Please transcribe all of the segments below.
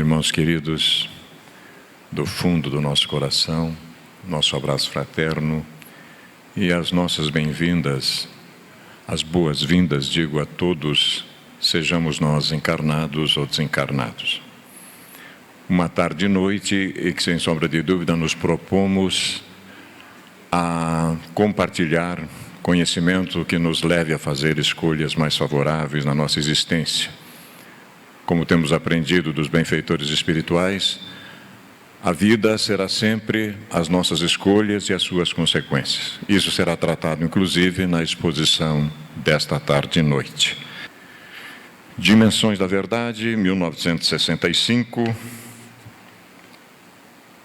Irmãos queridos, do fundo do nosso coração, nosso abraço fraterno e as nossas bem-vindas, as boas-vindas, digo a todos, sejamos nós encarnados ou desencarnados. Uma tarde e noite e que, sem sombra de dúvida, nos propomos a compartilhar conhecimento que nos leve a fazer escolhas mais favoráveis na nossa existência. Como temos aprendido dos benfeitores espirituais, a vida será sempre as nossas escolhas e as suas consequências. Isso será tratado, inclusive, na exposição desta tarde e noite. Dimensões da Verdade, 1965.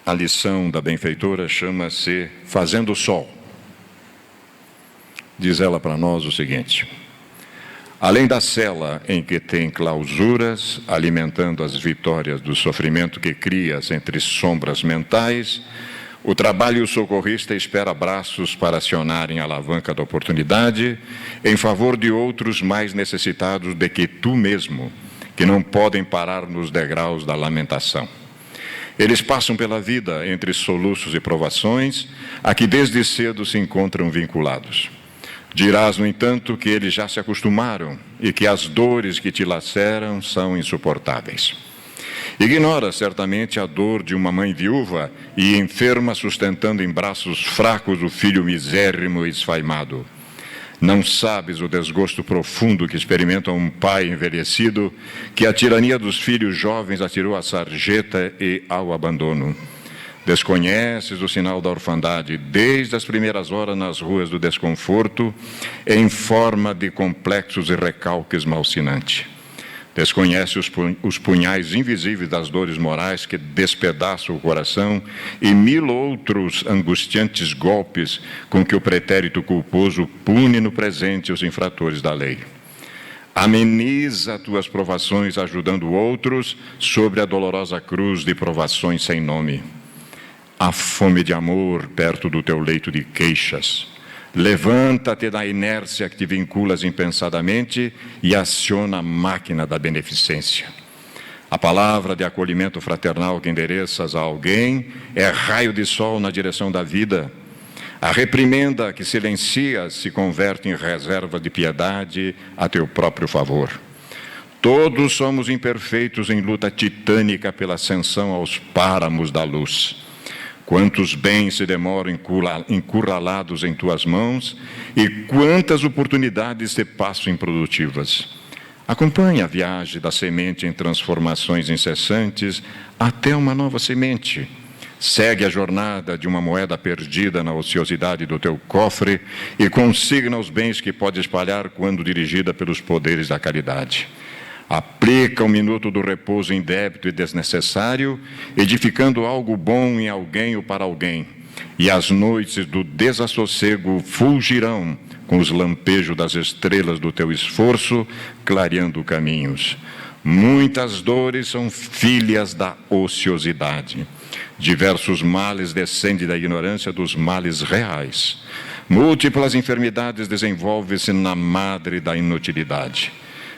A lição da benfeitora chama-se Fazendo o Sol. Diz ela para nós o seguinte: além da cela em que tem clausuras, alimentando as vitórias do sofrimento que crias entre sombras mentais, o trabalho socorrista espera braços para acionarem a alavanca da oportunidade em favor de outros mais necessitados do que tu mesmo, que não podem parar nos degraus da lamentação. Eles passam pela vida entre soluços e provações, a que desde cedo se encontram vinculados. Dirás, no entanto, que eles já se acostumaram e que as dores que te laceram são insuportáveis. Ignora certamente a dor de uma mãe viúva e enferma sustentando em braços fracos o filho misérrimo e esfaimado. Não sabes o desgosto profundo que experimenta um pai envelhecido que a tirania dos filhos jovens atirou à sarjeta e ao abandono. Desconheces o sinal da orfandade desde as primeiras horas nas ruas do desconforto, em forma de complexos e recalques malsinante. Desconhece os punhais invisíveis das dores morais que despedaçam o coração e 1000 outros angustiantes golpes com que o pretérito culposo pune no presente os infratores da lei. Ameniza tuas provações ajudando outros sobre a dolorosa cruz de provações sem nome. A fome de amor perto do teu leito de queixas. Levanta-te da inércia que te vinculas impensadamente e aciona a máquina da beneficência. A palavra de acolhimento fraternal que endereças a alguém é raio de sol na direção da vida. A reprimenda que silencias se converte em reserva de piedade a teu próprio favor. Todos somos imperfeitos em luta titânica pela ascensão aos páramos da luz. Quantos bens se demoram encurralados em tuas mãos e quantas oportunidades se passam improdutivas. Acompanhe a viagem da semente em transformações incessantes até uma nova semente. Segue a jornada de uma moeda perdida na ociosidade do teu cofre e consigna os bens que pode espalhar quando dirigida pelos poderes da caridade. Aplica o minuto do repouso indébito e desnecessário, edificando algo bom em alguém ou para alguém. E as noites do desassossego fulgirão com os lampejos das estrelas do teu esforço, clareando caminhos. Muitas dores são filhas da ociosidade. Diversos males descendem da ignorância dos males reais. Múltiplas enfermidades desenvolvem-se na madre da inutilidade.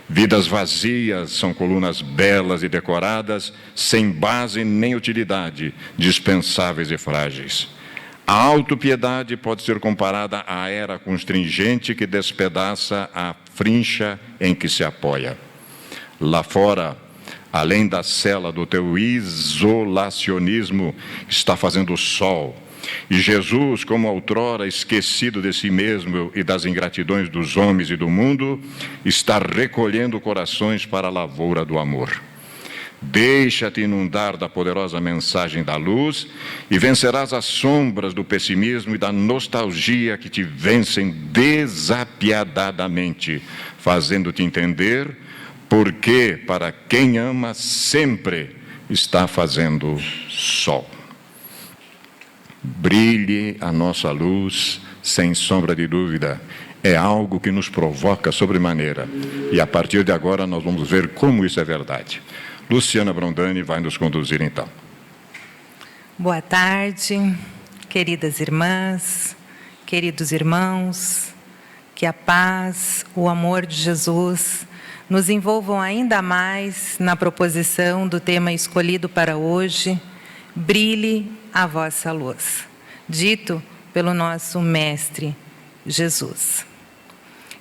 Vidas vazias são colunas belas e decoradas, sem base nem utilidade, dispensáveis e frágeis. A autopiedade pode ser comparada à era constringente que despedaça a frincha em que se apoia. Lá fora, além da cela do teu isolacionismo, está fazendo sol. E Jesus, como outrora esquecido de si mesmo e das ingratidões dos homens e do mundo, está recolhendo corações para a lavoura do amor. Deixa-te inundar da poderosa mensagem da luz e vencerás as sombras do pessimismo e da nostalgia que te vencem desapiadadamente, fazendo-te entender porque, para quem ama, sempre está fazendo sol. Brilhe a nossa luz, sem sombra de dúvida. É algo que nos provoca sobremaneira. E a partir de agora nós vamos ver como isso é verdade. Luciana Brondani vai nos conduzir então. Boa tarde, queridas irmãs, queridos irmãos, que a paz, o amor de Jesus nos envolvam ainda mais na proposição do tema escolhido para hoje, Brilhe a vossa luz, dito pelo nosso Mestre Jesus.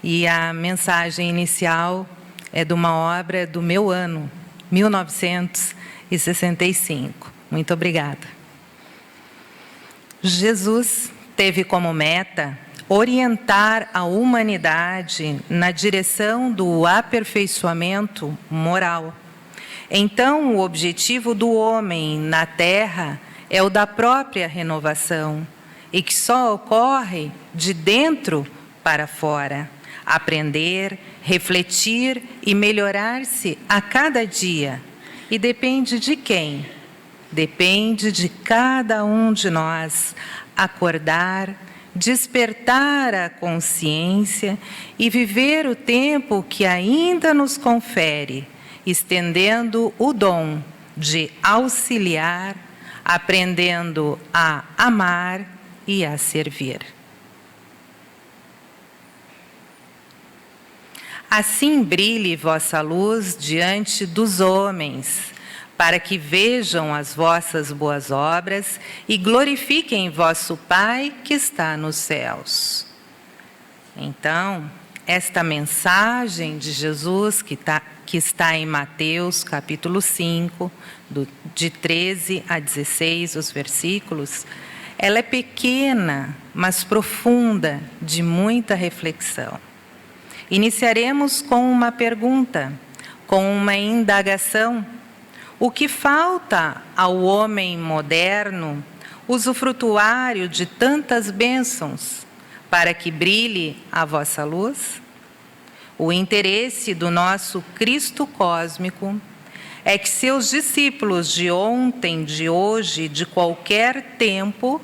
E a mensagem inicial é de uma obra do meu ano, 1965. Muito obrigada. Jesus teve como meta orientar a humanidade na direção do aperfeiçoamento moral. Então, o objetivo do homem na Terra é o da própria renovação, e que só ocorre de dentro para fora. Aprender, refletir e melhorar-se a cada dia. E depende de quem? Depende de cada um de nós acordar, despertar a consciência e viver o tempo que ainda nos confere, estendendo o dom de auxiliar, aprendendo a amar e a servir. Assim brilhe vossa luz diante dos homens, para que vejam as vossas boas obras e glorifiquem vosso Pai que está nos céus. Então, esta mensagem de Jesus que está em Mateus, capítulo 5, de 13 a 16, os versículos, ela é pequena, mas profunda, de muita reflexão. Iniciaremos com uma pergunta, com uma indagação. O que falta ao homem moderno, usufrutuário de tantas bênçãos, para que brilhe a vossa luz? O interesse do nosso Cristo cósmico é que seus discípulos de ontem, de hoje, de qualquer tempo,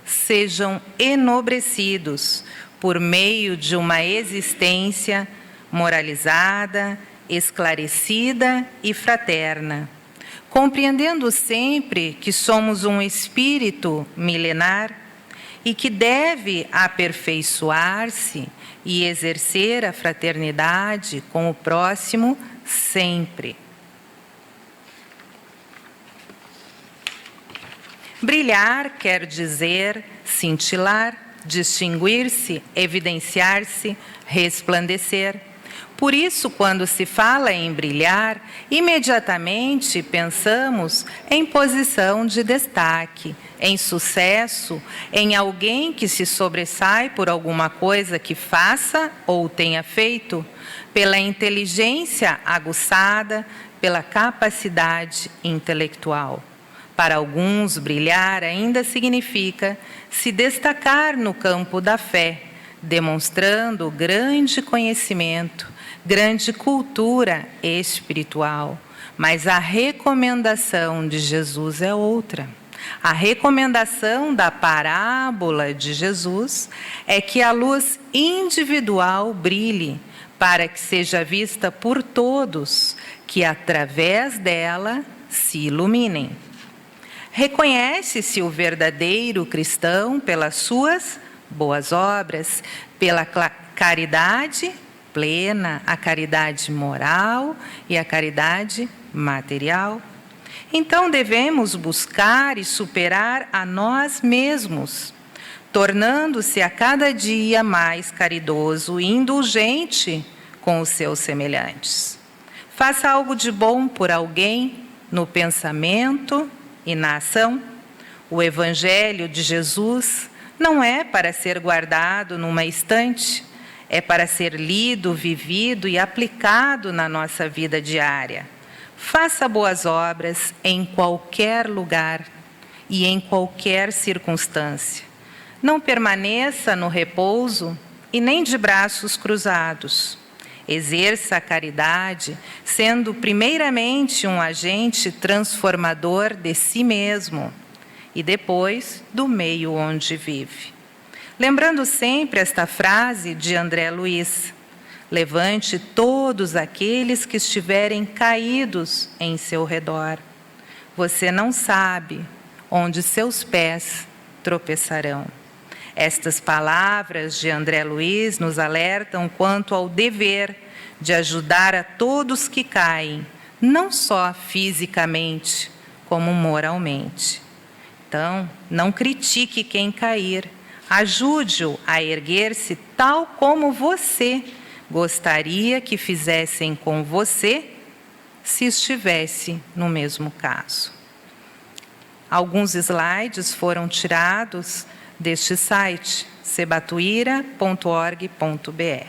sejam enobrecidos por meio de uma existência moralizada, esclarecida e fraterna, compreendendo sempre que somos um espírito milenar e que deve aperfeiçoar-se e exercer a fraternidade com o próximo sempre. Brilhar quer dizer cintilar, distinguir-se, evidenciar-se, resplandecer. Por isso, quando se fala em brilhar, imediatamente pensamos em posição de destaque, em sucesso, em alguém que se sobressai por alguma coisa que faça ou tenha feito, pela inteligência aguçada, pela capacidade intelectual. Para alguns, brilhar ainda significa se destacar no campo da fé, demonstrando grande conhecimento, grande cultura espiritual. Mas a recomendação de Jesus é outra. A recomendação da parábola de Jesus é que a luz individual brilhe, para que seja vista por todos, que através dela se iluminem. Reconhece-se o verdadeiro cristão pelas suas boas obras, pela caridade plena, a caridade moral e a caridade material. Então devemos buscar e superar a nós mesmos, tornando-se a cada dia mais caridoso e indulgente com os seus semelhantes. Faça algo de bom por alguém no pensamento e na ação. O Evangelho de Jesus não é para ser guardado numa estante, é para ser lido, vivido e aplicado na nossa vida diária. Faça boas obras em qualquer lugar e em qualquer circunstância. Não permaneça no repouso e nem de braços cruzados. Exerça a caridade, sendo primeiramente um agente transformador de si mesmo e depois do meio onde vive. Lembrando sempre esta frase de André Luiz: levante todos aqueles que estiverem caídos em seu redor. Você não sabe onde seus pés tropeçarão. Estas palavras de André Luiz nos alertam quanto ao dever de ajudar a todos que caem, não só fisicamente, como moralmente. Então, não critique quem cair, ajude-o a erguer-se tal como você gostaria que fizessem com você se estivesse no mesmo caso. Alguns slides foram tirados deste site, sebatuíra.org.br.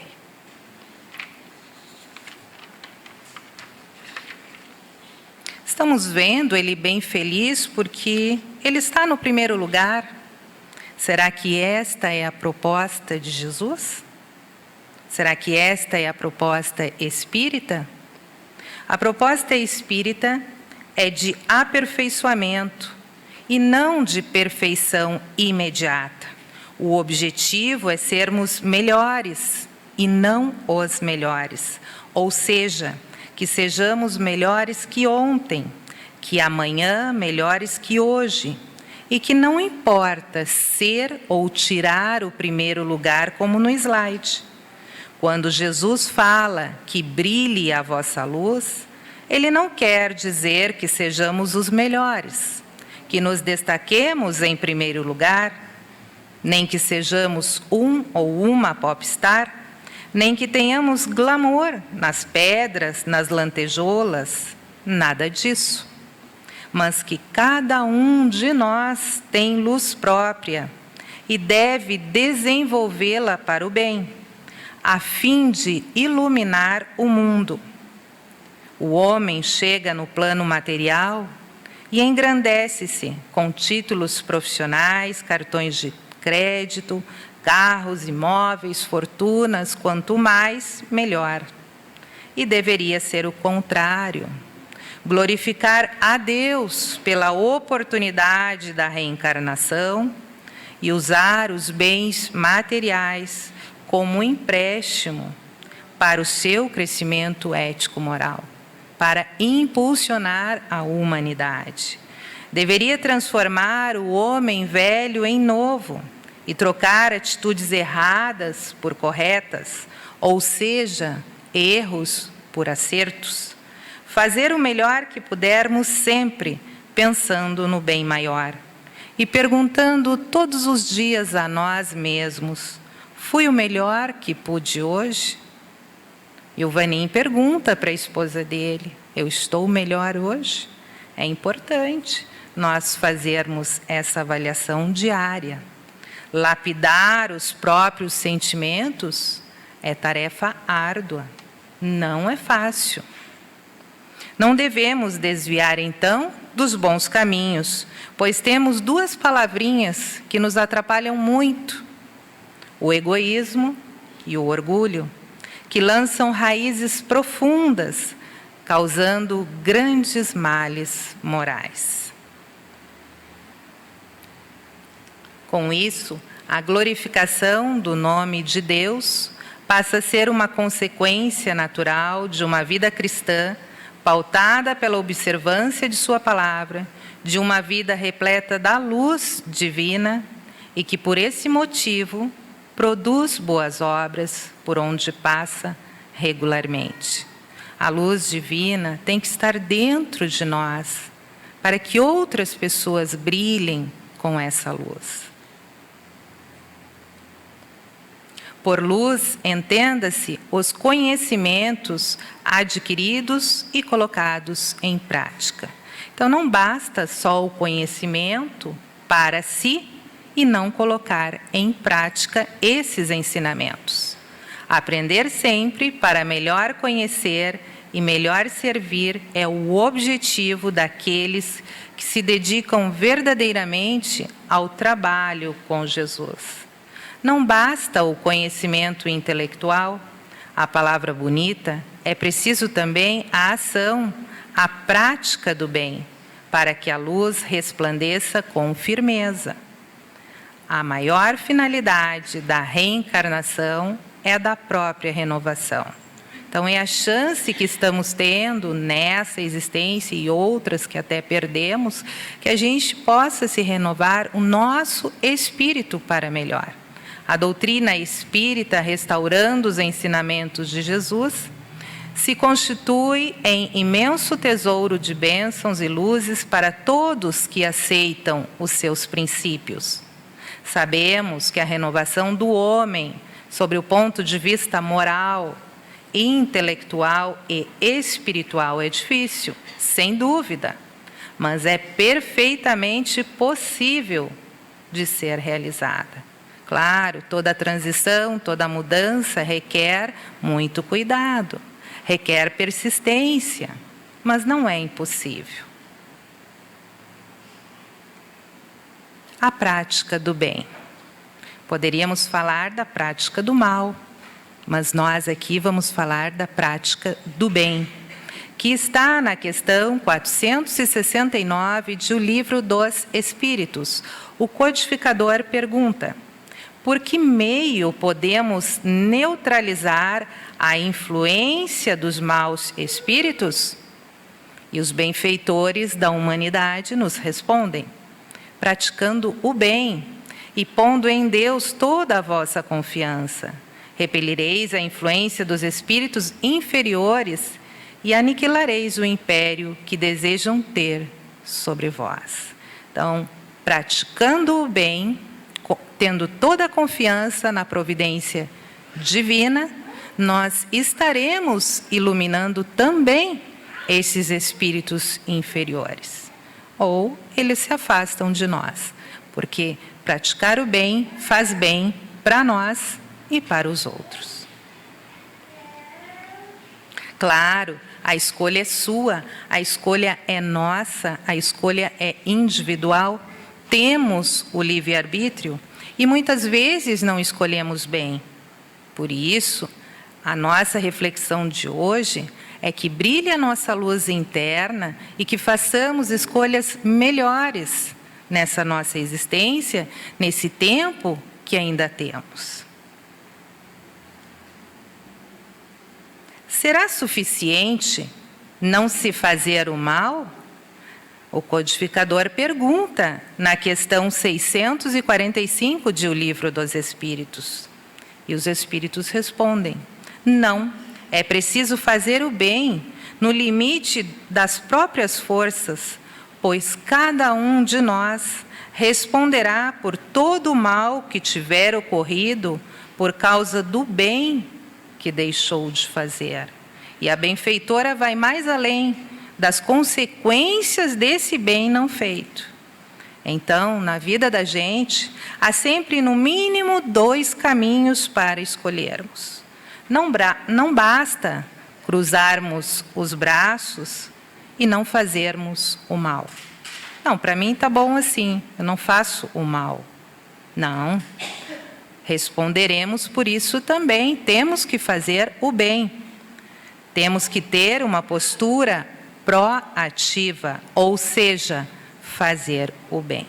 Estamos vendo ele bem feliz porque ele está no primeiro lugar. Será que esta é a proposta de Jesus? Será que esta é a proposta espírita? A proposta espírita é de aperfeiçoamento e não de perfeição imediata. O objetivo é sermos melhores e não os melhores. Ou seja, que sejamos melhores que ontem, que amanhã melhores que hoje, e que não importa ser ou tirar o primeiro lugar, como no slide. Quando Jesus fala que brilhe a vossa luz, ele não quer dizer que sejamos os melhores, que nos destaquemos em primeiro lugar, nem que sejamos um ou uma popstar, nem que tenhamos glamour nas pedras, nas lantejoulas, nada disso. Mas que cada um de nós tem luz própria e deve desenvolvê-la para o bem, a fim de iluminar o mundo. O homem chega no plano material e engrandece-se com títulos profissionais, cartões de crédito, carros, imóveis, fortunas, quanto mais, melhor. E deveria ser o contrário. Glorificar a Deus pela oportunidade da reencarnação e usar os bens materiais como empréstimo para o seu crescimento ético-moral, para impulsionar a humanidade. Deveria transformar o homem velho em novo e trocar atitudes erradas por corretas, ou seja, erros por acertos. Fazer o melhor que pudermos sempre, pensando no bem maior. E perguntando todos os dias a nós mesmos, fui o melhor que pude hoje? E o Vanim pergunta para a esposa dele, eu estou melhor hoje? É importante nós fazermos essa avaliação diária. Lapidar os próprios sentimentos é tarefa árdua, não é fácil. Não devemos desviar, então, dos bons caminhos, pois temos duas palavrinhas que nos atrapalham muito: o egoísmo e o orgulho, que lançam raízes profundas, causando grandes males morais. Com isso, a glorificação do nome de Deus passa a ser uma consequência natural de uma vida cristã pautada pela observância de sua palavra, de uma vida repleta da luz divina e que, por esse motivo, produz boas obras por onde passa regularmente. A luz divina tem que estar dentro de nós para que outras pessoas brilhem com essa luz. Por luz, entenda-se os conhecimentos adquiridos e colocados em prática. Então, não basta só o conhecimento para si e não colocar em prática esses ensinamentos. Aprender sempre para melhor conhecer e melhor servir é o objetivo daqueles que se dedicam verdadeiramente ao trabalho com Jesus. Não basta o conhecimento intelectual, a palavra bonita, é preciso também a ação, a prática do bem, para que a luz resplandeça com firmeza. A maior finalidade da reencarnação é a da própria renovação. Então, é a chance que estamos tendo nessa existência e outras que até perdemos, que a gente possa se renovar o nosso espírito para melhor. A doutrina espírita, restaurando os ensinamentos de Jesus, se constitui em imenso tesouro de bênçãos e luzes para todos que aceitam os seus princípios. Sabemos que a renovação do homem, sobre o ponto de vista moral, intelectual e espiritual, é difícil, sem dúvida, mas é perfeitamente possível de ser realizada. Claro, toda transição, toda mudança requer muito cuidado, requer persistência, mas não é impossível. A prática do bem. Poderíamos falar da prática do mal, mas nós aqui vamos falar da prática do bem, que está na questão 469 do Livro dos Espíritos. O codificador pergunta: por que meio podemos neutralizar a influência dos maus espíritos? E os benfeitores da humanidade nos respondem: praticando o bem e pondo em Deus toda a vossa confiança. Repelireis a influência dos espíritos inferiores e aniquilareis o império que desejam ter sobre vós. Então, praticando o bem, tendo toda a confiança na providência divina, nós estaremos iluminando também esses espíritos inferiores. Ou eles se afastam de nós, porque praticar o bem faz bem para nós e para os outros. Claro, a escolha é sua, a escolha é nossa, a escolha é individual. Temos o livre-arbítrio e muitas vezes não escolhemos bem. Por isso, a nossa reflexão de hoje é que brilhe a nossa luz interna e que façamos escolhas melhores nessa nossa existência, nesse tempo que ainda temos. Será suficiente não se fazer o mal? O codificador pergunta na questão 645 de O Livro dos Espíritos. E os Espíritos respondem: não, é preciso fazer o bem no limite das próprias forças, pois cada um de nós responderá por todo o mal que tiver ocorrido por causa do bem que deixou de fazer. E a benfeitora vai mais além das consequências desse bem não feito. Então, na vida da gente, há sempre no mínimo 2 caminhos para escolhermos. Não basta cruzarmos os braços e não fazermos o mal. Não, para mim está bom assim, eu não faço o mal. Não. Responderemos por isso também, temos que fazer o bem. Temos que ter uma postura proativa, ou seja, fazer o bem.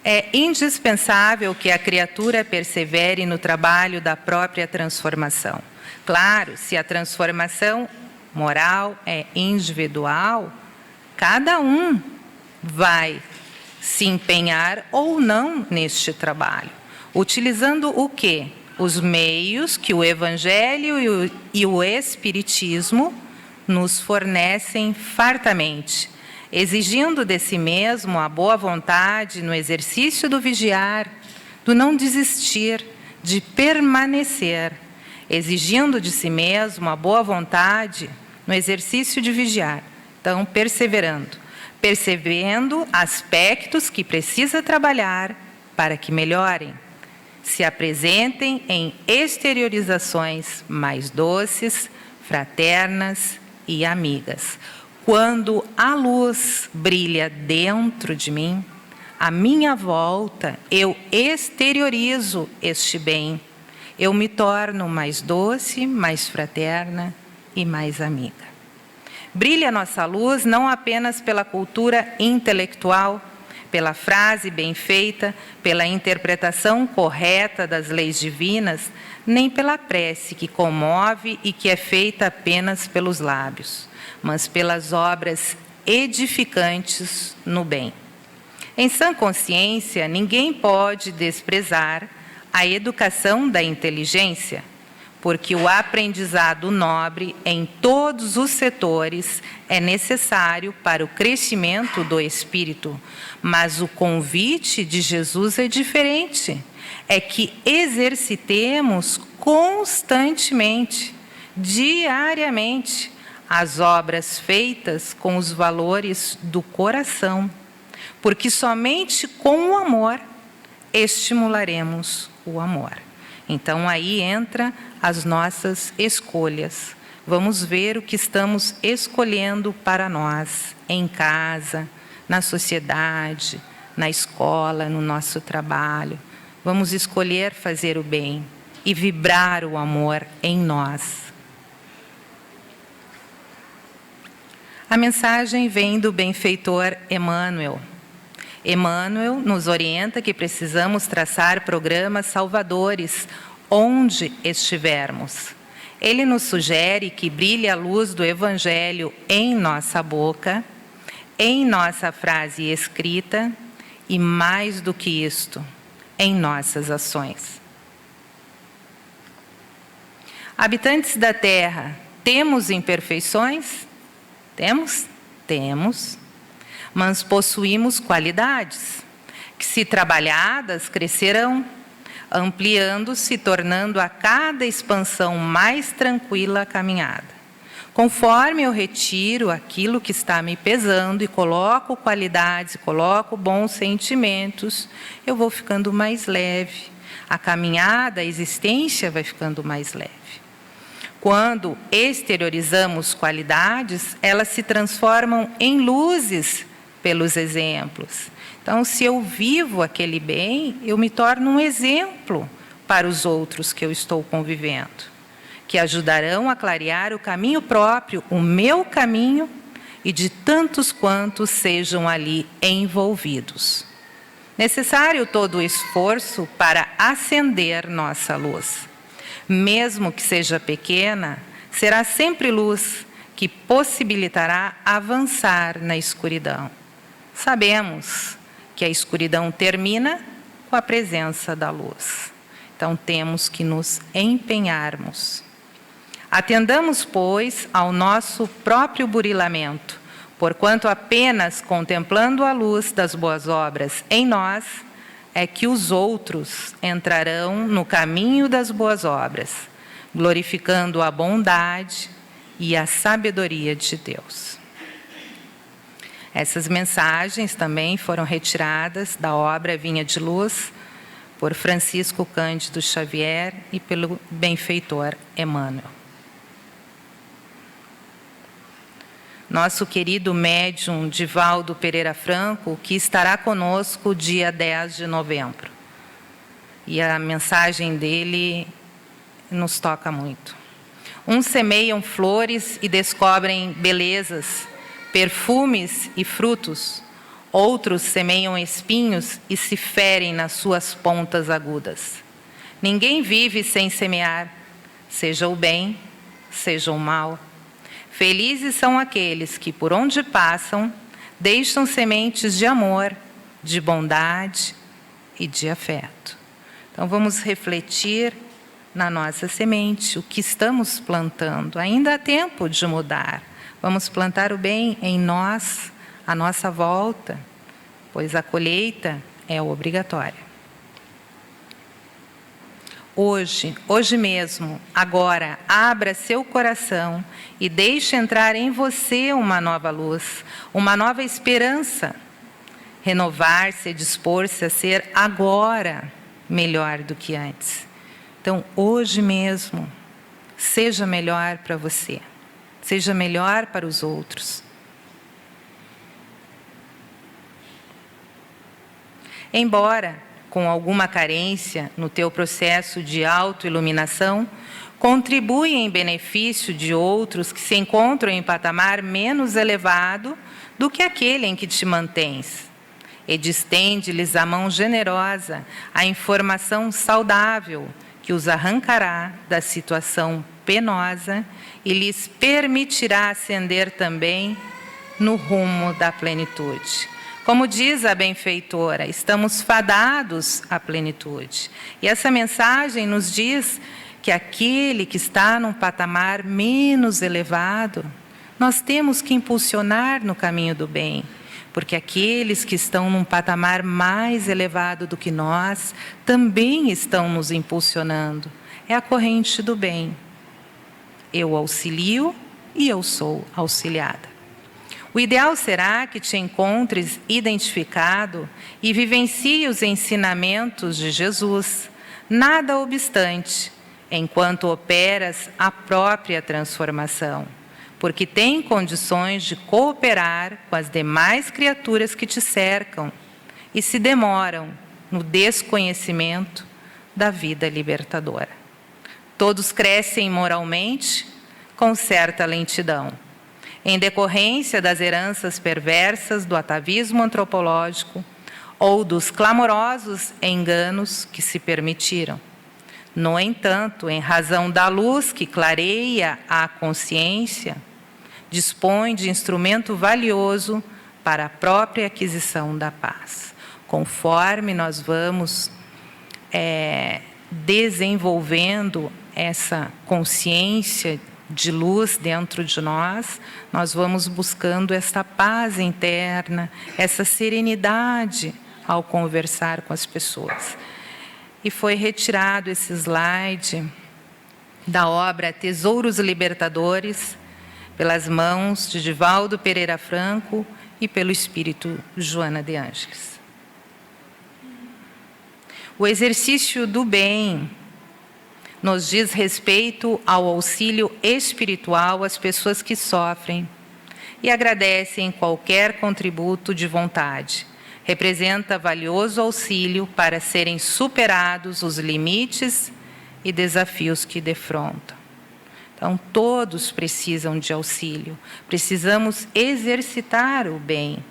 É indispensável que a criatura persevere no trabalho da própria transformação. Claro, se a transformação moral é individual, cada um vai se empenhar ou não neste trabalho. Utilizando o quê? Os meios que o Evangelho e o Espiritismo nos fornecem fartamente, exigindo de si mesmo a boa vontade no exercício do vigiar, do não desistir, de permanecer, exigindo de si mesmo a boa vontade no exercício de vigiar. Então, perseverando aspectos que precisa trabalhar para que melhorem, se apresentem em exteriorizações mais doces, fraternas e amigas. Quando a luz brilha dentro de mim, à minha volta, eu exteriorizo este bem. Eu me torno mais doce, mais fraterna e mais amiga. Brilha nossa luz não apenas pela cultura intelectual, pela frase bem feita, pela interpretação correta das leis divinas, nem pela prece que comove e que é feita apenas pelos lábios, mas pelas obras edificantes no bem. Em sã consciência, ninguém pode desprezar a educação da inteligência, porque o aprendizado nobre em todos os setores é necessário para o crescimento do espírito. Mas o convite de Jesus é diferente. É que exercitemos constantemente, diariamente, as obras feitas com os valores do coração, porque somente com o amor estimularemos o amor. Então aí entra as nossas escolhas. Vamos ver o que estamos escolhendo para nós, em casa, na sociedade, na escola, no nosso trabalho. Vamos escolher fazer o bem e vibrar o amor em nós. A mensagem vem do benfeitor Emmanuel. Emmanuel nos orienta que precisamos traçar programas salvadores onde estivermos. Ele nos sugere que brilhe a luz do Evangelho em nossa boca, em nossa frase escrita e, mais do que isto, em nossas ações. Habitantes da Terra, temos imperfeições? Temos? Temos. Mas possuímos qualidades que, se trabalhadas, crescerão, ampliando-se, tornando a cada expansão mais tranquila a caminhada. Conforme eu retiro aquilo que está me pesando e coloco qualidades, coloco bons sentimentos, eu vou ficando mais leve. A caminhada, a existência vai ficando mais leve. Quando exteriorizamos qualidades, elas se transformam em luzes pelos exemplos. Então, se eu vivo aquele bem, eu me torno um exemplo para os outros que eu estou convivendo, que ajudarão a clarear o caminho próprio, o meu caminho, e de tantos quantos sejam ali envolvidos. Necessário todo o esforço para acender nossa luz. Mesmo que seja pequena, será sempre luz que possibilitará avançar na escuridão. Sabemos que a escuridão termina com a presença da luz. Então, temos que nos empenharmos. Atendamos, pois, ao nosso próprio burilamento, porquanto apenas contemplando a luz das boas obras em nós, é que os outros entrarão no caminho das boas obras, glorificando a bondade e a sabedoria de Deus. Essas mensagens também foram retiradas da obra Vinha de Luz, por Francisco Cândido Xavier e pelo benfeitor Emmanuel. Nosso querido médium Divaldo Pereira Franco, que estará conosco dia 10 de novembro. E a mensagem dele nos toca muito. Uns semeiam flores e descobrem belezas, perfumes e frutos. Outros semeiam espinhos e se ferem nas suas pontas agudas. Ninguém vive sem semear, seja o bem, seja o mal. Felizes são aqueles que, por onde passam, deixam sementes de amor, de bondade e de afeto. Então, vamos refletir na nossa semente, o que estamos plantando. Ainda há tempo de mudar. Vamos plantar o bem em nós, à nossa volta, pois a colheita é obrigatória. Hoje mesmo, agora, abra seu coração e deixe entrar em você uma nova luz, uma nova esperança. Renovar-se e dispor-se a ser agora melhor do que antes. Então, hoje mesmo, seja melhor para você, seja melhor para os outros. Embora com alguma carência no teu processo de autoiluminação, contribui em benefício de outros que se encontram em patamar menos elevado do que aquele em que te mantens. e distende-lhes a mão generosa, a informação saudável que os arrancará da situação penosa e lhes permitirá ascender também no rumo da plenitude. Como diz a benfeitora, estamos fadados à plenitude. E essa mensagem nos diz que aquele que está num patamar menos elevado, nós temos que impulsionar no caminho do bem, porque aqueles que estão num patamar mais elevado do que nós também estão nos impulsionando. É a corrente do bem. Eu auxilio e eu sou auxiliada. O ideal será que te encontres identificado e vivencie os ensinamentos de Jesus, nada obstante, enquanto operas a própria transformação, porque tem condições de cooperar com as demais criaturas que te cercam e se demoram no desconhecimento da vida libertadora. Todos crescem moralmente com certa lentidão, em decorrência das heranças perversas do atavismo antropológico ou dos clamorosos enganos que se permitiram. No entanto, em razão da luz que clareia a consciência, dispõe de instrumento valioso para a própria aquisição da paz. Conforme nós vamos desenvolvendo essa consciência de luz dentro de nós, nós vamos buscando essa paz interna, essa serenidade ao conversar com as pessoas. E foi retirado esse slide da obra Tesouros Libertadores, pelas mãos de Divaldo Pereira Franco e pelo espírito Joana de Ângeles. O exercício do bem nos diz respeito ao auxílio espiritual às pessoas que sofrem e agradecem qualquer contributo de vontade. Representa valioso auxílio para serem superados os limites e desafios que defrontam. Então, todos precisam de auxílio. Precisamos exercitar o bem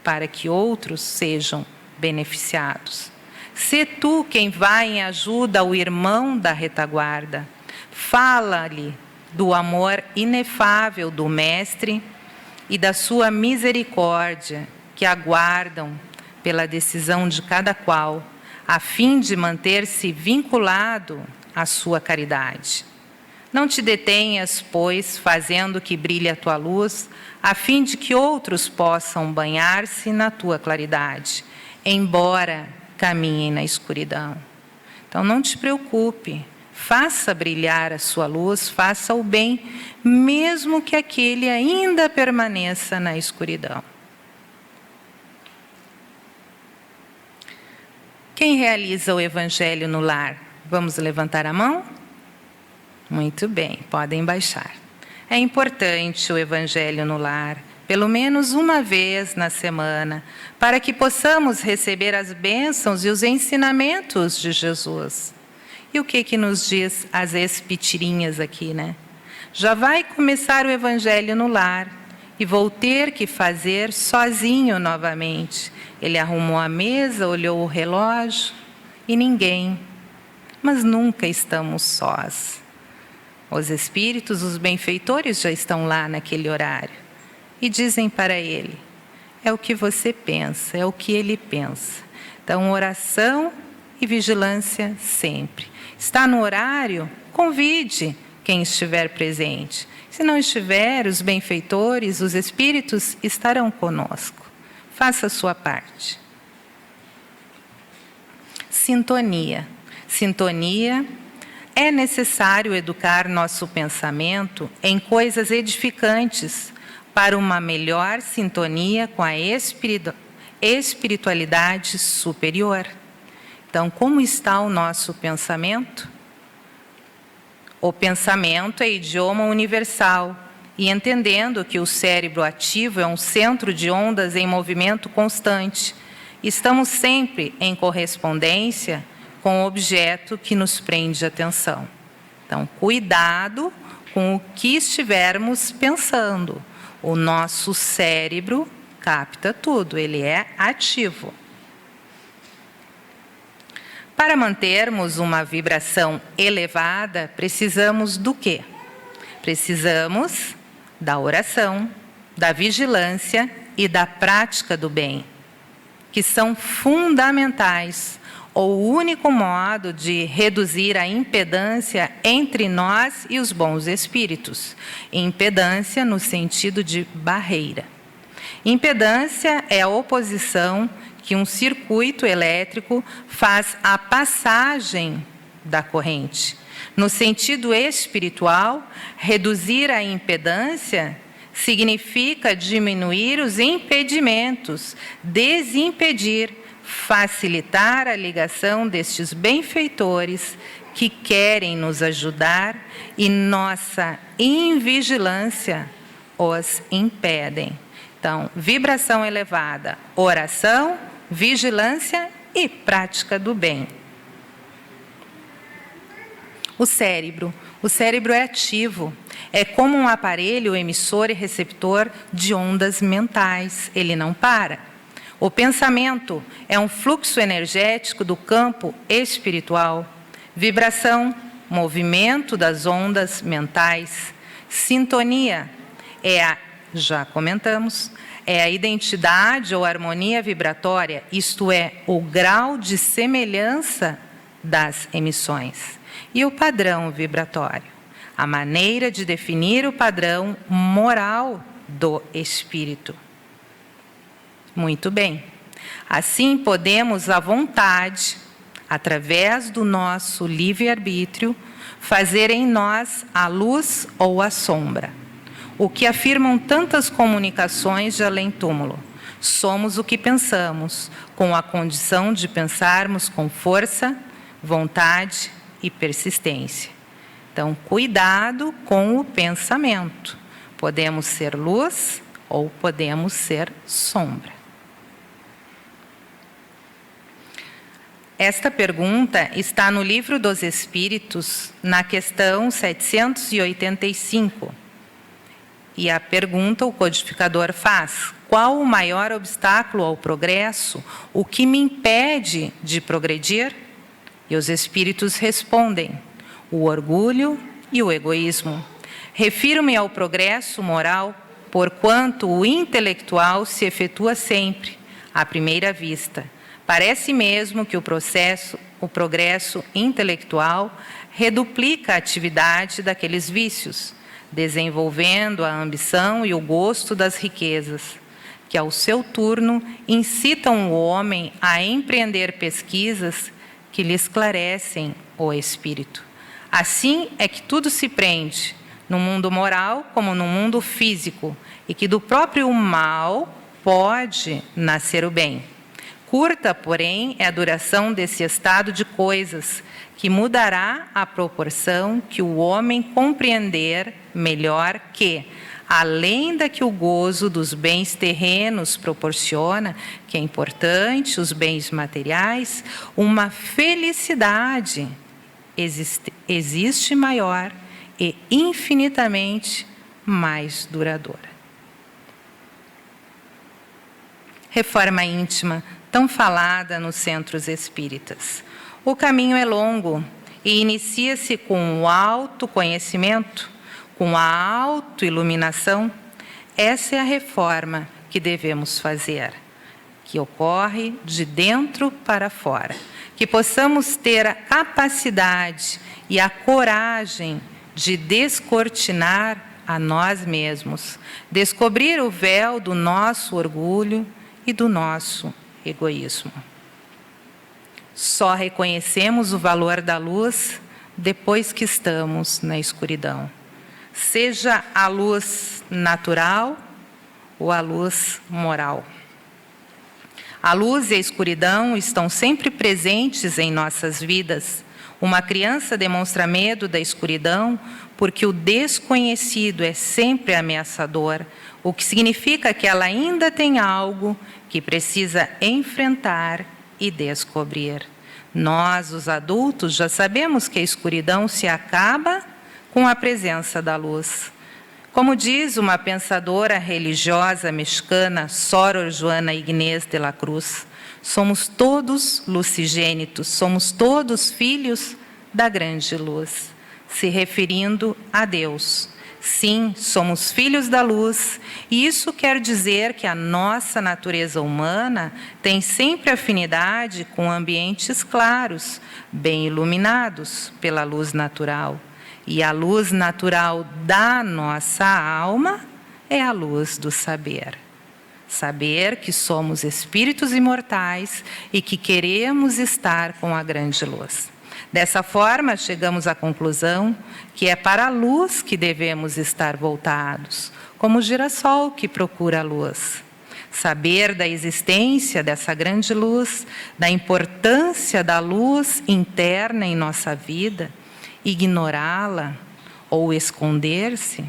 para que outros sejam beneficiados. Sê tu quem vai em ajuda ao irmão da retaguarda. Fala-lhe do amor inefável do Mestre e da sua misericórdia, que aguardam pela decisão de cada qual, a fim de manter-se vinculado à sua caridade. Não te detenhas, pois, fazendo que brilhe a tua luz, a fim de que outros possam banhar-se na tua claridade, embora caminhem na escuridão. Então, não te preocupe, faça brilhar a sua luz, faça o bem, mesmo que aquele ainda permaneça na escuridão. Quem realiza o Evangelho no lar? Vamos levantar a mão? Muito bem, podem baixar. É importante o Evangelho no lar, pelo menos uma vez na semana, para que possamos receber as bênçãos e os ensinamentos de Jesus. E o que nos diz as espitirinhas aqui, né? Já vai começar o Evangelho no lar e vou ter que fazer sozinho novamente. Ele arrumou a mesa, olhou o relógio e ninguém. Mas nunca estamos sós. Os espíritos, os benfeitores já estão lá naquele horário. E dizem para ele, é o que você pensa, é o que ele pensa. Então, oração e vigilância sempre. Está no horário? Convide quem estiver presente. Se não estiver, os benfeitores, os espíritos estarão conosco. Faça a sua parte. Sintonia. Sintonia. É necessário educar nosso pensamento em coisas edificantes para uma melhor sintonia com a espiritualidade superior. Então, como está o nosso pensamento? O pensamento é idioma universal e entendendo que o cérebro ativo é um centro de ondas em movimento constante, estamos sempre em correspondência com o objeto que nos prende atenção. Então, cuidado com o que estivermos pensando. O nosso cérebro capta tudo, ele é ativo. Para mantermos uma vibração elevada, precisamos do quê? Precisamos da oração, da vigilância e da prática do bem, que são fundamentais, ou o único modo de reduzir a impedância entre nós e os bons espíritos. Impedância no sentido de barreira. Impedância é a oposição que um circuito elétrico faz à passagem da corrente. No sentido espiritual, reduzir a impedância significa diminuir os impedimentos, desimpedir, facilitar a ligação destes benfeitores que querem nos ajudar e nossa invigilância os impedem. Então, vibração elevada, oração, vigilância e prática do bem. O cérebro é ativo, é como um aparelho emissor e receptor de ondas mentais, ele não para. O pensamento é um fluxo energético do campo espiritual, vibração, movimento das ondas mentais, sintonia, já comentamos, é a identidade ou harmonia vibratória, isto é, o grau de semelhança das emissões. E o padrão vibratório, a maneira de definir o padrão moral do espírito. Muito bem. Assim podemos, à vontade, através do nosso livre-arbítrio, fazer em nós a luz ou a sombra. O que afirmam tantas comunicações de além-túmulo. Somos o que pensamos, com a condição de pensarmos com força, vontade e persistência. Então, cuidado com o pensamento. Podemos ser luz ou podemos ser sombra. Esta pergunta está no Livro dos Espíritos, na questão 785. E a pergunta o codificador faz: qual o maior obstáculo ao progresso? O que me impede de progredir? E os espíritos respondem: o orgulho e o egoísmo. Refiro-me ao progresso moral, porquanto o intelectual se efetua sempre, à primeira vista. Parece mesmo que o progresso intelectual reduplica a atividade daqueles vícios, desenvolvendo a ambição e o gosto das riquezas, que ao seu turno incitam o homem a empreender pesquisas que lhe esclarecem o espírito. Assim é que tudo se prende, no mundo moral como no mundo físico, e que do próprio mal pode nascer o bem. Curta, porém, é a duração desse estado de coisas, que mudará à proporção que o homem compreender melhor que, além da que o gozo dos bens terrenos proporciona, que é importante, os bens materiais, uma felicidade existe maior e infinitamente mais duradoura. Reforma íntima, tão falada nos centros espíritas. O caminho é longo e inicia-se com o autoconhecimento, com a autoiluminação. Essa é a reforma que devemos fazer, que ocorre de dentro para fora. Que possamos ter a capacidade e a coragem de descortinar a nós mesmos, descobrir o véu do nosso orgulho e do nosso egoísmo. Só reconhecemos o valor da luz depois que estamos na escuridão. Seja a luz natural ou a luz moral. A luz e a escuridão estão sempre presentes em nossas vidas. Uma criança demonstra medo da escuridão porque o desconhecido é sempre ameaçador, o que significa que ela ainda tem algo que precisa enfrentar e descobrir. Nós, os adultos, já sabemos que a escuridão se acaba com a presença da luz. Como diz uma pensadora religiosa mexicana, Sor Juana Inés de la Cruz, somos todos lucigênitos, somos todos filhos da grande luz, se referindo a Deus. Sim, somos filhos da luz, e isso quer dizer que a nossa natureza humana tem sempre afinidade com ambientes claros, bem iluminados pela luz natural. E a luz natural da nossa alma é a luz do saber. Saber que somos espíritos imortais e que queremos estar com a grande luz. Dessa forma, chegamos à conclusão que é para a luz que devemos estar voltados, como o girassol que procura a luz. Saber da existência dessa grande luz, da importância da luz interna em nossa vida, ignorá-la ou esconder-se,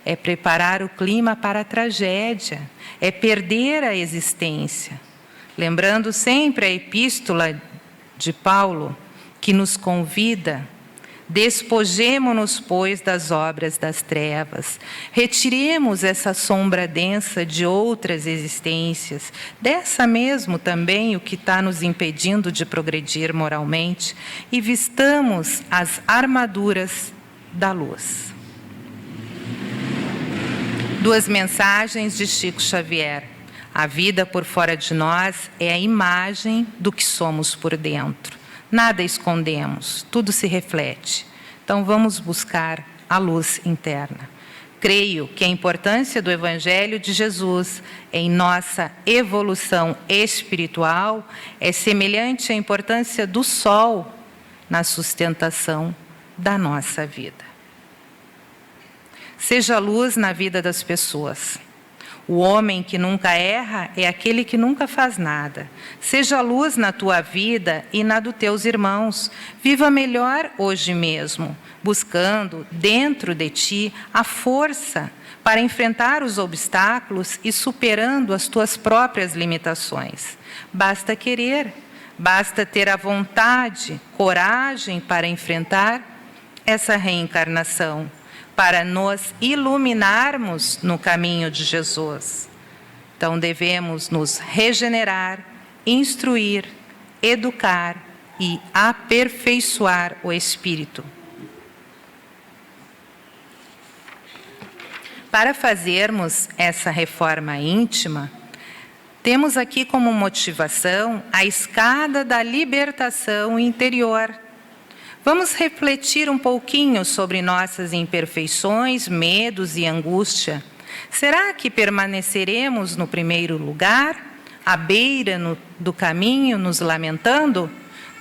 é preparar o clima para a tragédia, é perder a existência. Lembrando sempre a epístola de Paulo, que nos convida: despojemo-nos, pois, das obras das trevas, retiremos essa sombra densa de outras existências, dessa mesmo também o que está nos impedindo de progredir moralmente, e vistamos as armaduras da luz. Duas mensagens de Chico Xavier. A vida por fora de nós é a imagem do que somos por dentro. Nada escondemos, tudo se reflete. Então vamos buscar a luz interna. Creio que a importância do Evangelho de Jesus em nossa evolução espiritual é semelhante à importância do sol na sustentação da nossa vida. Seja luz na vida das pessoas. O homem que nunca erra é aquele que nunca faz nada. Seja luz na tua vida e na dos teus irmãos. Viva melhor hoje mesmo, buscando dentro de ti a força para enfrentar os obstáculos e superando as tuas próprias limitações. Basta querer, basta ter a vontade, coragem para enfrentar essa reencarnação, para nos iluminarmos no caminho de Jesus. Então devemos nos regenerar, instruir, educar e aperfeiçoar o espírito. Para fazermos essa reforma íntima, temos aqui como motivação a escada da libertação interior. Vamos refletir um pouquinho sobre nossas imperfeições, medos e angústia. Será que permaneceremos no primeiro lugar, à beira do caminho, nos lamentando?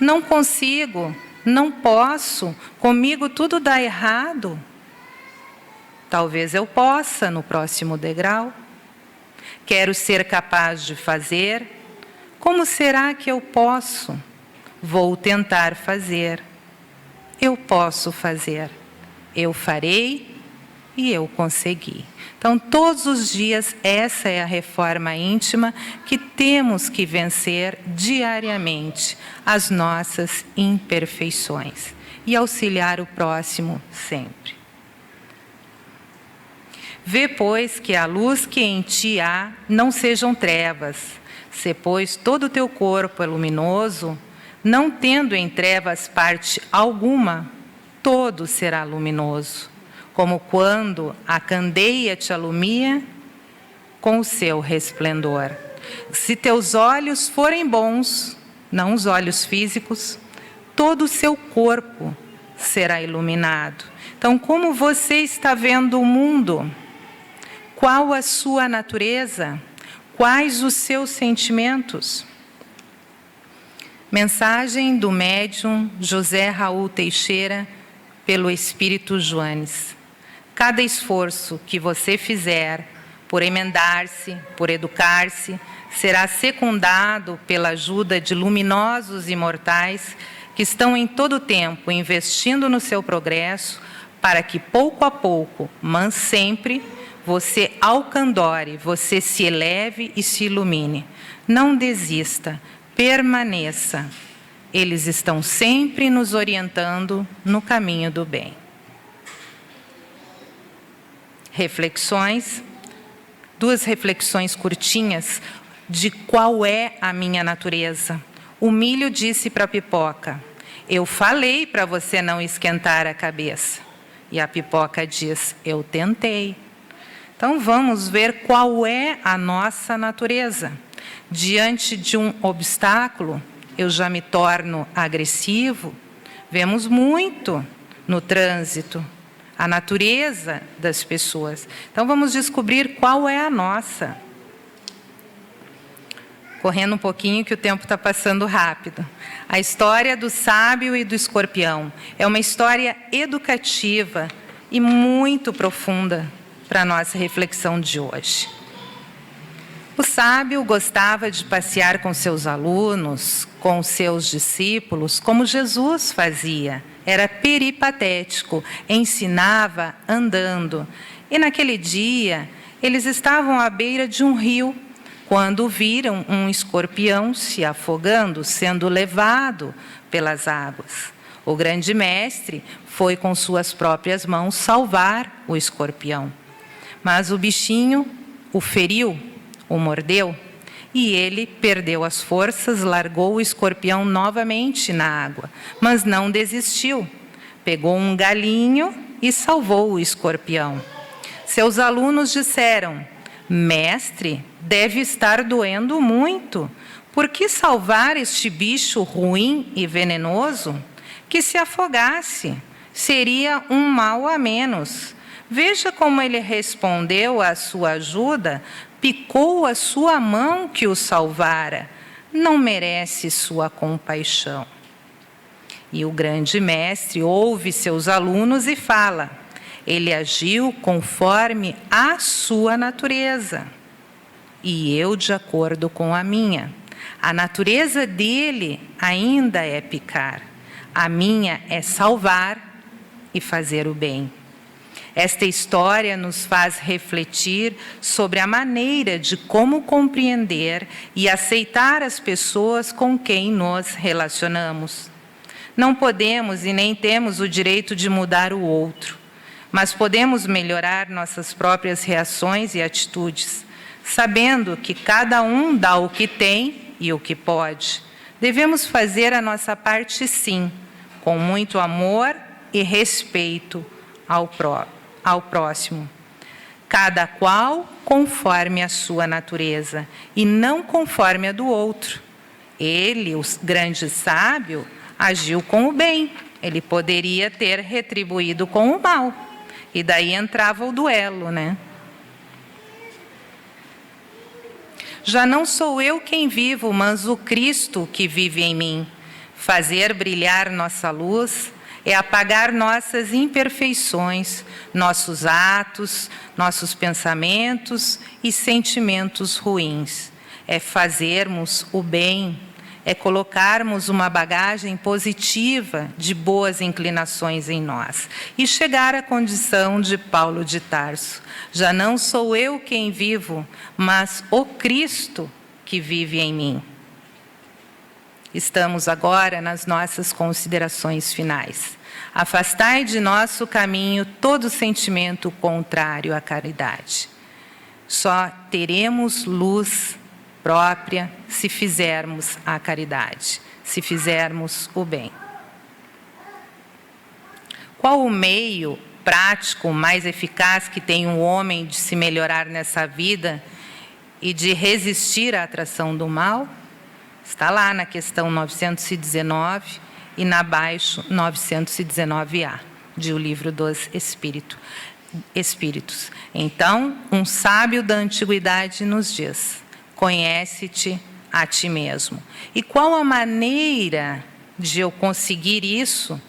Não consigo, não posso, comigo tudo dá errado. Talvez eu possa no próximo degrau. Quero ser capaz de fazer. Como será que eu posso? Vou tentar fazer. Eu posso fazer, eu farei e eu consegui. Então, todos os dias, essa é a reforma íntima que temos que vencer diariamente, as nossas imperfeições e auxiliar o próximo sempre. Vê, pois, que a luz que em ti há não sejam trevas. Se, pois, todo o teu corpo é luminoso, não tendo em trevas parte alguma, todo será luminoso, como quando a candeia te alumia com o seu resplendor. Se teus olhos forem bons, não os olhos físicos, todo o seu corpo será iluminado. Então, como você está vendo o mundo? Qual a sua natureza? Quais os seus sentimentos? Mensagem do médium José Raul Teixeira, pelo Espírito Joanes. Cada esforço que você fizer por emendar-se, por educar-se, será secundado pela ajuda de luminosos imortais que estão em todo o tempo investindo no seu progresso, para que pouco a pouco, mas sempre, você alcandore, você se eleve e se ilumine. Não desista. Permaneça. Eles estão sempre nos orientando no caminho do bem. reflexões, duas reflexões curtinhas de qual é a minha natureza. O milho disse para a pipoca: eu falei para você não esquentar a cabeça. E a pipoca diz: eu tentei. Então vamos ver qual é a nossa natureza. Diante de um obstáculo, eu já me torno agressivo. Vemos muito no trânsito a natureza das pessoas. Então vamos descobrir qual é a nossa. Correndo um pouquinho que o tempo está passando rápido. A história do sábio e do escorpião é uma história educativa e muito profunda para a nossa reflexão de hoje. O sábio gostava de passear com seus alunos, com seus discípulos, como Jesus fazia. Era peripatético, ensinava andando. E naquele dia, eles estavam à beira de um rio, quando viram um escorpião se afogando, sendo levado pelas águas. O grande mestre foi com suas próprias mãos salvar o escorpião. Mas o bichinho o feriu, o mordeu, e ele perdeu as forças, largou o escorpião novamente na água, mas não desistiu. Pegou um galinho e salvou o escorpião. Seus alunos disseram: mestre, deve estar doendo muito. Por que salvar este bicho ruim e venenoso? Que se afogasse, seria um mal a menos. Veja como ele respondeu à sua ajuda, picou a sua mão que o salvara. Não merece sua compaixão. E o grande mestre ouve seus alunos e fala: ele agiu conforme a sua natureza, e eu de acordo com a minha. A natureza dele ainda é picar, a minha é salvar e fazer o bem. Esta história nos faz refletir sobre a maneira de como compreender e aceitar as pessoas com quem nos relacionamos. Não podemos e nem temos o direito de mudar o outro, mas podemos melhorar nossas próprias reações e atitudes, sabendo que cada um dá o que tem e o que pode. Devemos fazer a nossa parte, sim, com muito amor e respeito ao próximo. Cada qual conforme a sua natureza e não conforme a do outro. Ele, o grande sábio, agiu com o bem. Ele poderia ter retribuído com o mal. E daí entrava o duelo, né? Já não sou eu quem vivo, mas o Cristo que vive em mim. Fazer brilhar nossa luz é apagar nossas imperfeições, nossos atos, nossos pensamentos e sentimentos ruins. É fazermos o bem, é colocarmos uma bagagem positiva de boas inclinações em nós e chegar à condição de Paulo de Tarso. Já não sou eu quem vivo, mas o Cristo que vive em mim. Estamos agora nas nossas considerações finais. Afastai de nosso caminho todo sentimento contrário à caridade. Só teremos luz própria se fizermos a caridade, se fizermos o bem. Qual o meio prático mais eficaz que tem um homem de se melhorar nessa vida e de resistir à atração do mal? Está lá na questão 919 e na abaixo 919A, de O Livro dos Espíritos. Então, um sábio da antiguidade nos diz: conhece-te a ti mesmo. E qual a maneira de eu conseguir isso?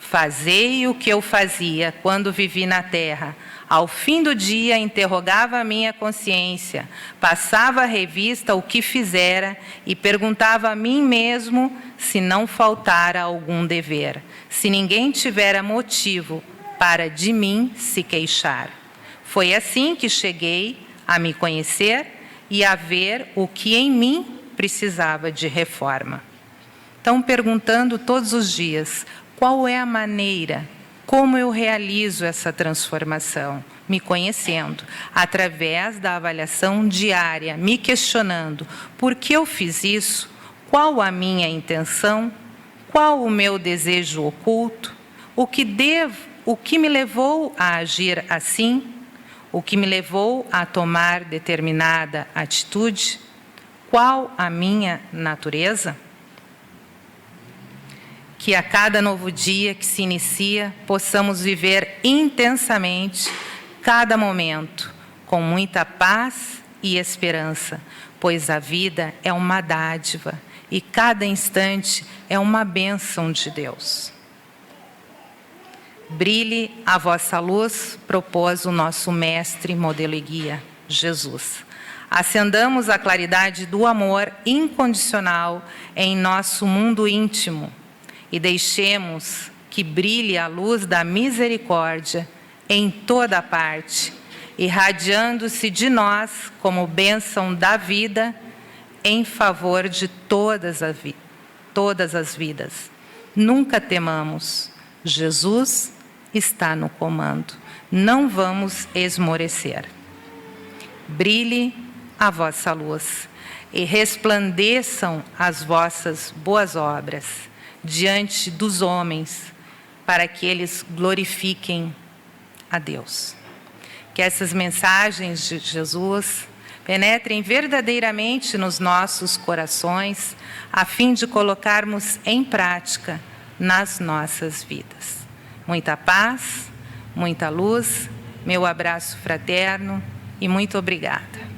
Fazei o que eu fazia quando vivi na terra. Ao fim do dia, interrogava a minha consciência, passava a revista o que fizera e perguntava a mim mesmo se não faltara algum dever, se ninguém tivera motivo para de mim se queixar. Foi assim que cheguei a me conhecer e a ver o que em mim precisava de reforma. Então, perguntando todos os dias: qual é a maneira como eu realizo essa transformação? Me conhecendo, através da avaliação diária, me questionando por que eu fiz isso, qual a minha intenção, qual o meu desejo oculto, o que me levou a agir assim, o que me levou a tomar determinada atitude, qual a minha natureza? Que a cada novo dia que se inicia, possamos viver intensamente cada momento, com muita paz e esperança, pois a vida é uma dádiva e cada instante é uma bênção de Deus. Brilhe a vossa luz, propôs o nosso mestre, modelo e guia, Jesus. Acendamos a claridade do amor incondicional em nosso mundo íntimo e deixemos que brilhe a luz da misericórdia em toda parte, irradiando-se de nós como bênção da vida em favor de todas as vidas. Nunca temamos, Jesus está no comando, não vamos esmorecer. Brilhe a vossa luz e resplandeçam as vossas boas obras diante dos homens, para que eles glorifiquem a Deus. Que essas mensagens de Jesus penetrem verdadeiramente nos nossos corações, a fim de colocarmos em prática nas nossas vidas. Muita paz, muita luz, meu abraço fraterno e muito obrigada.